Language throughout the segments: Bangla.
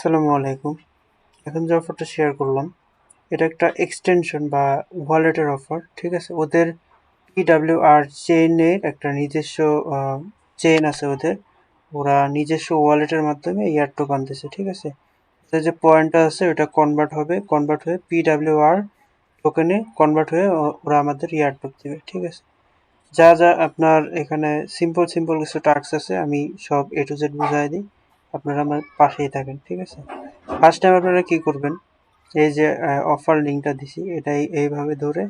আসসালামু আলাইকুম। এখন যে অফারটা শেয়ার করলাম, এটা একটা এক্সটেনশন বা ওয়ালেটের অফার। ঠিক আছে? ওদের PWR চেইনের একটা নিজস্ব চেইন আছে ওদের। ওরা নিজস্ব ওয়ালেটের মাধ্যমে এয়ারড্রপ আনতেছে। ঠিক আছে? ওদের যে পয়েন্টটা আছে ওটা কনভার্ট হয়ে PWR টোকেনে কনভার্ট হয়ে ওরা আমাদের এয়ারড্রপ দিবে। ঠিক আছে? যা যা আপনার এখানে সিম্পল কিছু টাস্ক আছে, আমি সব A to Z বুঝাই দিই। আপনারা আমার পাশেই থাকেন। ঠিক আছে? ফার্স্ট টাইম আপনারা কি করবেন, এই যে অফার লিঙ্কটা দিছি এটাই এইভাবে ধরে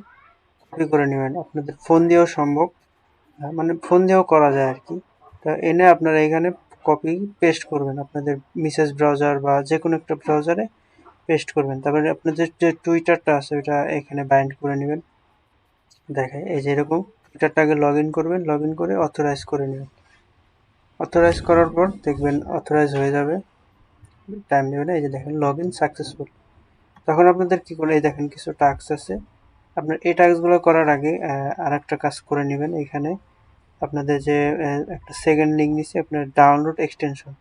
কপি করে নেবেন। আপনাদের ফোন দিয়েও সম্ভব, মানে ফোন দিয়েও করা যায় আর কি। তো এনে আপনারা এখানে কপি পেস্ট করবেন আপনাদের মিসেস ব্রাউজার বা যে কোনো একটা ব্রাউজারে পেস্ট করবেন। তারপরে আপনাদের যে টুইটারটা আছে ওটা এখানে বাইন্ড করে নেবেন। দেখায় এই যে এরকম টুইটারটাকে লগ ইন করবেন, লগ ইন করে অথরাইজ করে নেবেন। অথরাইজ করার পর দেখবেন অথরাইজ হয়ে যাবে, টাইম নেবে না। এই যে দেখেন লগ ইন সাকসেসফুল। তখন আপনাদের কি করে, এই দেখেন কিছু টাস্ক আছে। আপনার এই টাস্কগুলো করার আগে আর একটা কাজ করে নেবেন। এখানে আপনাদের যে একটা সেকেন্ড লিঙ্ক দিচ্ছে আপনার ডাউনলোড এক্সটেনশন,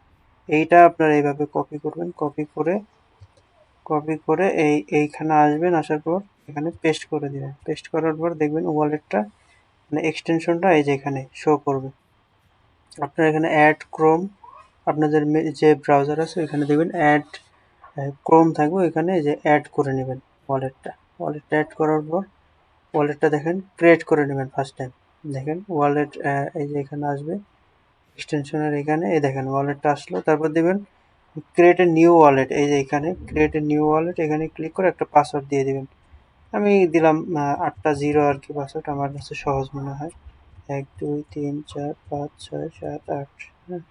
এইটা আপনারা এইভাবে কপি করে এইখানে আসবেন। আসার পর এখানে পেস্ট করে দিবেন। পেস্ট করার পর দেখবেন ওয়ালেটটা মানে এক্সটেনশনটা এই যে এখানে শো করবে। আপনার এখানে অ্যাড ক্রোম, আপনাদের যে ব্রাউজার আছে এখানে দেখবেন অ্যাড ক্রোম থাকবে, এখানে যে অ্যাড করে নেবেন ওয়ালেটটা অ্যাড করার পর ওয়ালেটটা দেখেন ক্রিয়েট করে নেবেন ফার্স্ট টাইম। দেখেন ওয়ালেট এই যে এখানে আসবে এক্সটেনশনের এখানে, এই দেখেন ওয়ালেটটা আসলো। তারপর দেবেন ক্রিয়েট এ নিউ ওয়ালেট, এই যে এখানে ক্রিয়েট এ নিউ ওয়ালেট এখানে ক্লিক করে একটা পাসওয়ার্ড দিয়ে দিবেন। আমি দিলাম 8টা 0 আর কি, পাসওয়ার্ড আমার কাছে সহজ মনে হয়। 1 2 3 4 5 6 7 8। হ্যাঁ,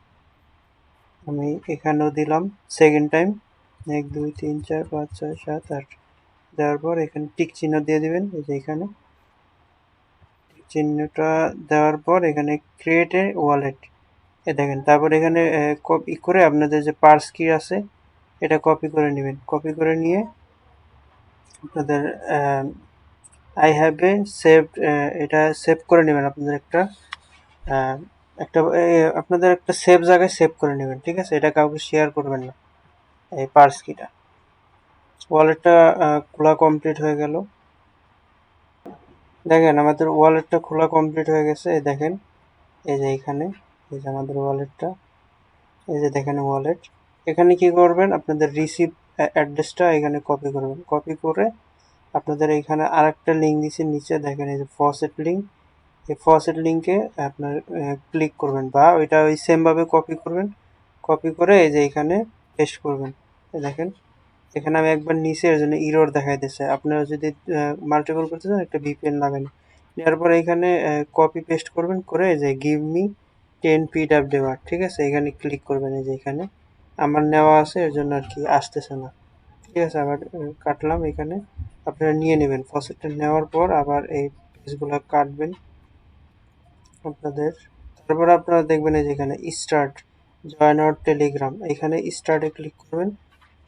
আমি এখানেও দিলাম সেকেন্ড টাইম 1 2 3 4 5 6 7 8। দেওয়ার পর এখানে টিক চিহ্ন দিয়ে দিবেন। এই যে এখানে চিহ্নটা দেওয়ার পর এখানে ক্রিয়েট এ ওয়ালেট, এ দেখেন। তারপর এখানে কপি করে আপনাদের যে পার্স কি আছে এটা কপি করে নেবেন। কপি করে নিয়ে আপনাদের আই হ্যাভ এ সেভ, এটা সেভ করে নেবেন। আপনাদের আহ, আপনাদের একটা সেভ জায়গায় সেভ করে নেবেন। ঠিক আছে? এটা কাউকে শেয়ার করবেন না, এই পার্স কিটা। ওয়ালেটটা খোলা কমপ্লিট হয়ে গেল। দেখেন আমাদের ওয়ালেটটা খোলা কমপ্লিট হয়ে গেছে। এই দেখেন এই যে এখানে, এই যে আমাদের ওয়ালেটটা, এই যে দেখেন ওয়ালেট। এখানে কি করবেন, আপনাদের রিসিভ অ্যাড্রেসটা এখানে কপি করবেন। কপি করে আপনাদের এখানে আরেকটা লিঙ্ক দিচ্ছি নিচে, দেখেন এই যে ফসেট লিঙ্ক। এই ফসেট লিঙ্কে আপনার ক্লিক করবেন বা ওইটা ওই সেম ভাবে কপি করবেন। কপি করে এই যে এখানে পেস্ট করবেন। এই দেখেন এখানে আমি একবার নিচে, এর জন্য ইরর দেখাইতেছে। আপনারা যদি মাল্টিপল করতে চান একটা VPN লাগান। নেওয়ার পরে এখানে কপি পেস্ট করবেন, করে এই যে গিভ মি 10 PWR। ঠিক আছে? এখানে ক্লিক করবেন। এই যে এখানে আমার নেওয়া আছে এর জন্য আর কি আসতেছে না। ঠিক আছে? আবার কাটলাম এখানে। আপনারা নিয়ে নেবেন ফসেটটা। নেওয়ার পর আবার এই পেজগুলো কাটবেন আপনাদের। তারপর আপনারা দেখবেন এই যে এখানে স্টার্ট জয়েন আওয়ার টেলিগ্রাম, এখানে স্টার্টে ক্লিক করবেন।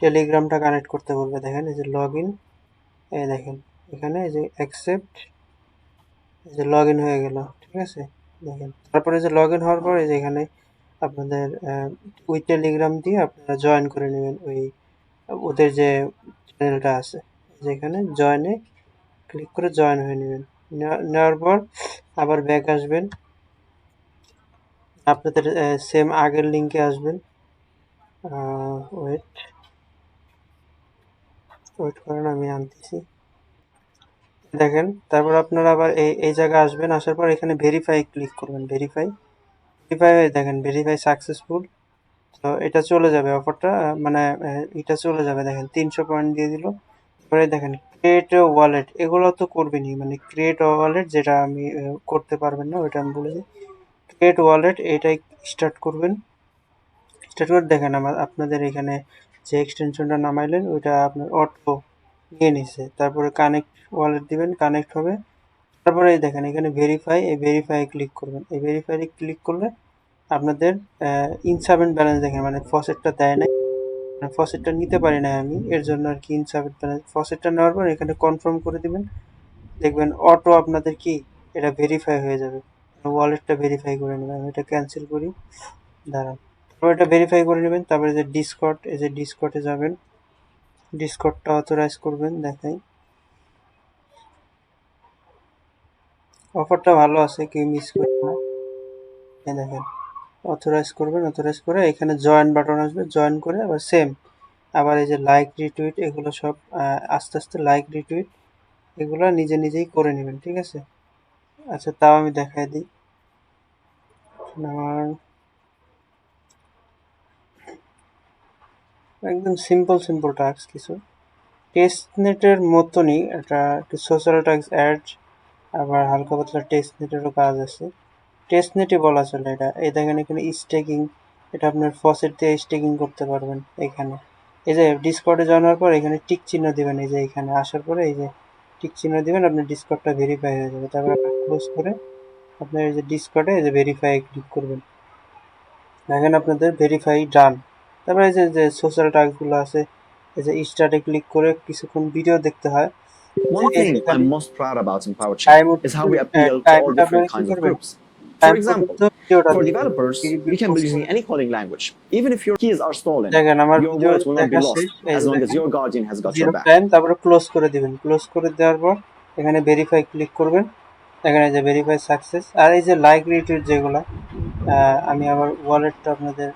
টেলিগ্রামটা কানেক্ট করতে বলবে। দেখেন এই যে লগ ইন, এই দেখেন এখানে এই যে অ্যাকসেপ্ট, এই যে লগ ইন হয়ে গেল। ঠিক আছে? দেখেন তারপরে যে লগ ইন হওয়ার পর এই যে এখানে আপনাদের ওই টেলিগ্রাম দিয়ে আপনারা জয়েন করে নেবেন ওই ওদের যে চ্যানেলটা আছে। যেখানে জয়েনে ক্লিক করে জয়েন হয়ে নেবেন। নেওয়ার পর আবার ব্যাক আসবেন, আপনাদের সেম আগের লিঙ্কে আসবেন। ওয়েট ওয়েট করেন, আমি আনতেছি। দেখেন তারপর আপনারা আবার এই জায়গায় আসবেন। আসার পর এখানে ভেরিফাই ক্লিক করবেন। ভেরিফাই দেখেন ভেরিফাই সাকসেসফুল। তো এটা চলে যাবে অফারটা, মানে এটা চলে যাবে। দেখেন 300 পয়েন্ট দিয়ে দিল। এবারে দেখেন ক্রিয়েট ওয়ালেট, এগুলো তো করবেনই, মানে ক্রিয়েট ওয়ালেট যেটা আমি করতে পারবেন না ওইটা আমি বলে দিই। ক্রিয়েট ওয়ালেট এটাই স্টার্ট করবেন। স্টার্ট করে দেখেন আপনাদের এখানে যে এক্সটেনশনটা নামাইলেন ওইটা আপনার অটো নিয়ে নিছে। তারপরে কানেক্ট ওয়ালেট দিবেন, কানেক্ট হবে। তারপরে এই দেখেন এখানে ভেরিফাই, এই ভেরিফাই ক্লিক করবেন। এই ভেরিফাই ক্লিক করলে আপনাদের ইনসাফিসিয়েন্ট ব্যালেন্স দেখেন, মানে ফসেটটা দেয় নাই, মানে ফসেটটা নিতে পারি না আমি, এর জন্য আর কি ইনসাফিসিয়েন্ট ব্যালেন্স। ফসেটটা নেওয়ার পর এখানে কনফার্ম করে দিবেন। দেখবেন অটো আপনাদের কি এটা ভেরিফাই হয়ে যাবে। ওয়ালেটটা ভেরিফাই করে নেবেন। আমি এটা ক্যান্সেল করি, দাঁড়ান। এটা ভেরিফাই করে নেবেন। তারপরে যে ডিসকর্ড, এই যে ডিসকর্ডে যাবেন, ডিসকর্ডটা অথরাইজ করবেন। দেখাই, অফারটা ভালো আছে, কেউ মিস করবে না। এই দেখেন, অথরাইজ করবেন, অথরাইজ করে এখানে জয়েন বাটন আসবে, জয়েন করে আবার সেম, আবার এই যে লাইক রিটুইট এগুলো সব আস্তে আস্তে লাইক রিটুইট এগুলো নিজে নিজেই করে নেবেন, ঠিক আছে? আচ্ছা, তাও আমি দেখাই দিই। আমার একদম সিম্পল সিম্পল টাস্ক কিছু, টেস্টনেটের মতনই এটা, একটু সোশ্যাল টাস্ক অ্যাড, আবার হালকা পাতলা টেস্টনেটেরও কাজ আছে। টেস্টনেটই বলা চলে এটা। এই দেখেন এখানে স্টেকিং, এটা আপনার ফসেট দিয়ে স্টেকিং করতে পারবেন। এখানে এই যে ডিসকর্ডে জানার পর এখানে টিক চিহ্ন দিবেন, এই যে এখানে আসার পরে এই যে টিক চিহ্ন দিবেন, আপনার ডিসকর্ডটা ভেরিফাই হয়ে যাবে। তারপর আপনি ক্লোজ করে আপনার এই যে ডিসকর্ডে এই যে ভেরিফাই ক্লিক করবেন, দেখেন আপনাদের ভেরিফাই ডান। তারপরে এই যে যে সোশ্যাল টাস্কগুলো আছে, এই যে স্টার্টে ক্লিক করে কিছুক্ষণ ভিডিও দেখতে হয়। One এই যে thing এখানে I'm most proud about Empower time Chat is how we appeal to all টাইমটা different আপনারা কি kinds of করবেন, groups. টাইম For example, পর্যন্ত ভিডিওটা for দেখবেন। developers, we can be using any coding language. Even if your keys are stolen, দেখেন আমার your video words will not be দেখা lost শেষ, এই as যে long as দেখেন your guardian has got your zero back. Time, তারপরে ক্লোজ করে দিবেন। ক্লোজ করে দেওয়ার পর এখানে ভেরিফাই ক্লিক করবেন, এখানে যে ভেরিফাই সাকসেস। আর এই যে লাইক রিটুইট যেগুলো, আমি আবার ওয়ালেটটা আপনাদের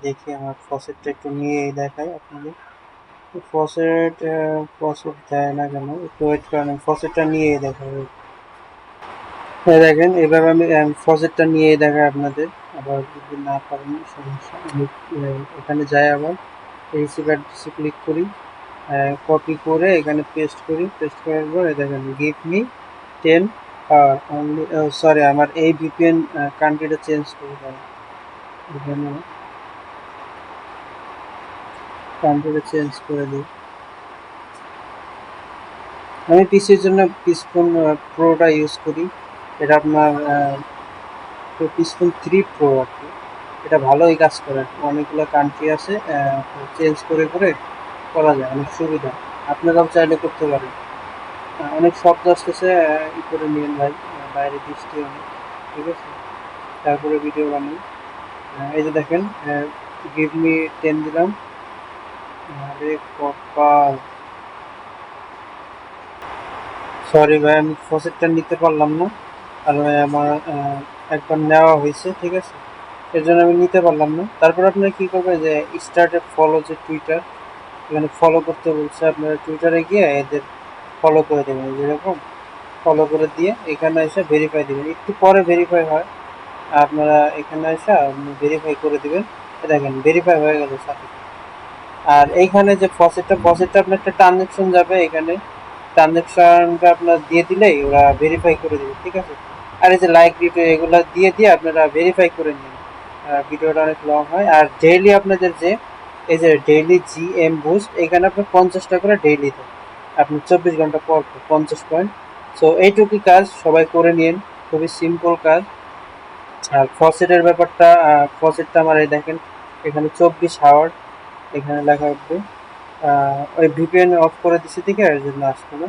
দেখি, আমার ফসেটটা একটু নিয়ে দেখাই আপনাদের। ফসেট ফসেট দেয় না কেন, একটু ওয়েট করেন, ফসেটটা নিয়ে দেখাবো। দেখেন এভাবে আমি ফসেটটা নিয়ে দেখাই আপনাদের। আবার যদি না পারেন সমস্যা, আমি এখানে যাই, আবার রিসিভ অ্যাড্রেসে ক্লিক করি, কপি করে এখানে পেস্ট করি। পেস্ট করার পর দেখেন গিভ মি 10 অনলি, সরি আমার এই ভিপিএন কান্ট্রিটা চেঞ্জ করে দেয়, এখানে কান্ট্রিটা চেঞ্জ করে দিই। আমি পিসির জন্য পিসফোন প্রোটা ইউজ করি, এটা আপনার পিসফোন 3 প্রো আর কি। এটা ভালোই কাজ করে, অনেকগুলো কান্ট্রি আছে, চেঞ্জ করে করে করা যায়, অনেক সুবিধা। আপনারাও চাইলে করতে পারেন। অনেক শব্দ আসতেছে, ই করে নিন ভাই, বাইরে বৃষ্টি অনেক, ঠিক আছে? তারপরে ভিডিও বানাই। এই যে দেখেন, গিভ মি 10 দিলাম। আরে কপাল, সরি ভাই, আমি ফসেটটা নিতে পারলাম না। আর আমার একবার নেওয়া হয়েছে, ঠিক আছে, এর জন্য আমি নিতে পারলাম না। তারপর আপনার কি করবেন, যে স্টার্টে ফলো, যে টুইটার, এখানে ফলো করতে বলছে, আপনারা টুইটারে গিয়ে এদের ফলো করে দেবেন, যেরকম ফলো করে দিয়ে এখানে এসে ভেরিফাই দেবেন। একটু পরে ভেরিফাই হয়, আপনারা এখানে এসে ভেরিফাই করে দিবেন। দেখেন ভেরিফাই হয়ে গেল সাথে। আর এইখানে যে ফসেটটা আপনার একটা ট্রানজেকশন যাবে, এখানে ট্রানজেকশনটা আপনার দিয়ে দিলেই ওরা ভেরিফাই করে দেবে, ঠিক আছে? আর এই যে লাইক রিভিউ এগুলো দিয়ে দিয়ে আপনারা ভেরিফাই করে নিন। ভিডিওটা অনেক লং হয়। আর ডেইলি আপনাদের যে এই যে ডেইলি জিএম বুস্ট, এখানে আপনার 50 টাকা করে ডেইলি দেয়, আপনি 24 ঘন্টা পর পর 50 পয়েন্ট। সো এইটুকুই কাজ, সবাই করে নিন, খুবই সিম্পল কাজ। আর ফসেটের ব্যাপারটা, ফসেটটা আমার এই দেখেন এখানে 24 আওয়ার এখানে লেখা উঠবে। ওই ভিপিএন অফ করে দিছি থেকে এর জন্য আসতো না,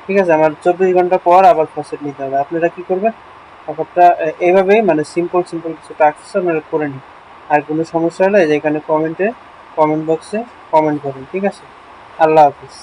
ঠিক আছে? আমার 24 ঘন্টা পর আবার ফসেট নিতে হবে। আপনারা কি করবেন, ব্যাপারটা এইভাবেই, মানে সিম্পল সিম্পল কিছু টাস্ক আছে আপনারা করে নিন। আর কোনো সমস্যা হলে যে এখানে কমেন্ট বক্সে কমেন্ট করুন, ঠিক আছে? আল্লাহ হাফিজ।